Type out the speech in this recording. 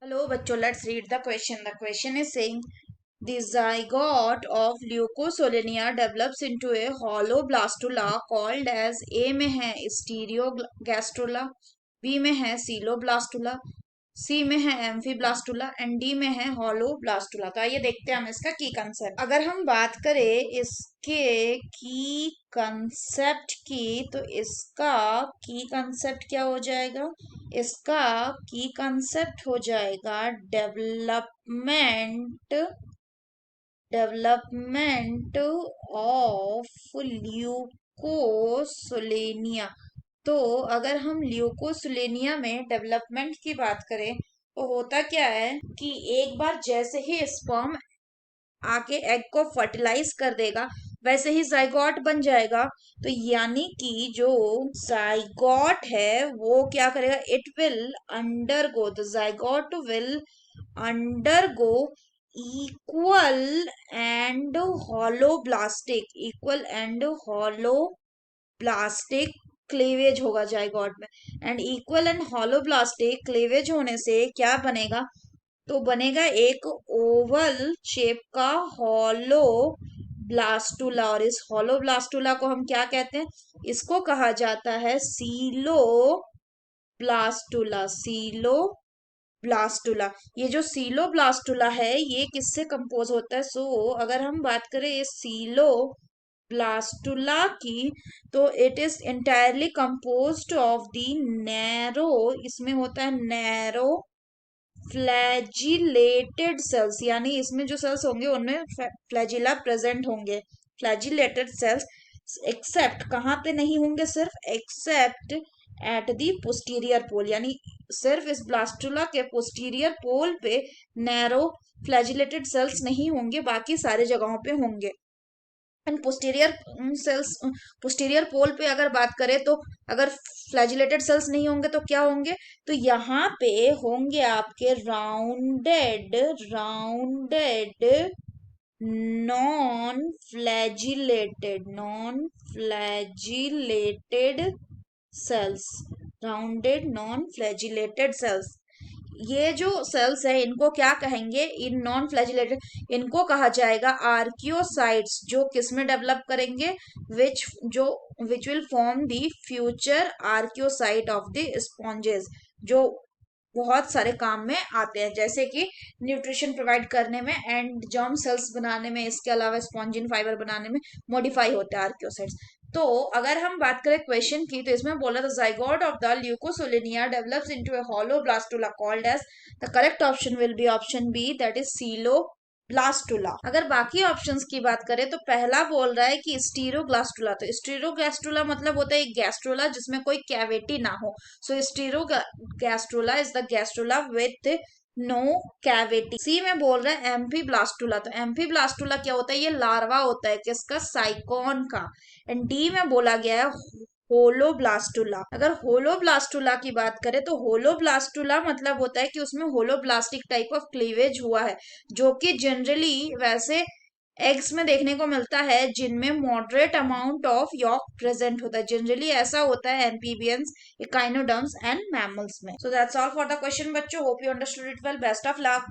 Hello, bachcho. Let's read the question. The question is saying the zygote of leukocytonia develops into a hollow blastula called as A में है stereogastrula, B में है coeloblastula, सी में है एम्फीब्लास्टुला and D में है हॉलोब्लास्टुला। तो आइए देखते हैं हम इसका की कंसेप्ट। अगर हम बात करें इसके की कंसेप्ट की तो इसका की कंसेप्ट क्या हो जाएगा? इसका की कंसेप्ट हो जाएगा डेवलपमेंट ऑफ ल्यूकोसुलेनिया। तो अगर हम ल्यूकोसुलेनिया में डेवलपमेंट की बात करें तो होता क्या है कि एक बार जैसे ही स्पर्म आके एग को फर्टिलाइज कर देगा वैसे ही जाइगोट बन जाएगा। तो यानी कि जो जाइगोट है वो क्या करेगा? It will undergo, the zygote will undergo equal and hollow plastic cleavage होगा जाइगोट में। And equal and hollow plastic cleavage होने से क्या बनेगा? तो बनेगा एक ओवल शेप का हॉलो ब्लास्टुला। और इस हॉलो ब्लास्टुला को हम क्या कहते हैं? इसको कहा जाता है सीलो ब्लास्टुला। ये जो सीलो ब्लास्टुला है ये किससे कंपोज होता है? अगर हम बात करें इस सीलो ब्लास्टुला की तो it is entirely composed of the narrow, इसमें होता है नैरो फ्लैजिलेटेड सेल्स, यानी इसमें जो सेल्स होंगे उनमें फ्लैजिला प्रेजेंट होंगे, फ्लैजिलेटेड सेल्स। एक्सेप्ट कहाँ पे नहीं होंगे? सिर्फ एक्सेप्ट एट दी पोस्टीरियर पोल, यानी सिर्फ इस ब्लास्टुला के पोस्टीरियर पोल पे नैरो फ्लैजिलेटेड सेल्स नहीं होंगे, बाकी सारे जगहों पे होंगे। एंड पोस्टीरियर पोल पे अगर बात करें तो अगर फ्लैजिलेटेड सेल्स नहीं होंगे तो क्या होंगे? तो यहाँ पे होंगे आपके rounded non flagellated sales, rounded non flagellated sales. ये जो सेल्स है इनको क्या कहेंगे? इन नॉन फ्लैजिलेटेड इनको कहा जाएगा आर्कियोसाइट्स, जो किस में डेवलप करेंगे? Which will form the future archaeocyte of the sponges, जो बहुत सारे काम में आते हैं, जैसे कि न्यूट्रिशन प्रोवाइड करने में एंड जर्म सेल्स बनाने में, इसके अलावा स्पॉन्जिन फाइबर बनाने में मॉडिफाई होते हैं आर्कियोसाइट्स। तो अगर हम बात करें क्वेश्चन की तो इसमें बोला था zygote of the Leucosolenia develops into a hollow blastula called as, the correct option will be option B, that is coeloblastula. अगर बाकी ऑप्शंस की बात करें तो पहला बोल रहा है कि स्टीरोग्लास्टुला। तो स्टीरोगैस्ट्रुला मतलब होता है एक गैस्ट्रुला जिसमें कोई कैविटी ना हो। So stereogastrula is the gastrula with no cavity. C में बोल रहा है एम्फीब्लास्टुला। तो एम्फीब्लास्टुला क्या होता है? ये लार्वा होता है किसका? साइकोन का। एंड डी में बोला गया है होलोब्लास्टुला। अगर होलोब्लास्टुला की बात करें तो होलोब्लास्टुला मतलब होता है कि उसमें होलोब्लास्टिक टाइप ऑफ क्लीवेज हुआ है, जो कि जनरली वैसे एग्स में देखने को मिलता है जिनमें moderate amount of York present होता है। जनरली ऐसा होता है एम्फीबियंस, इकाइनोडर्म्स एंड मैमल्स में। So that's all for the question बच्चों। Hope you understood it well. Best of luck.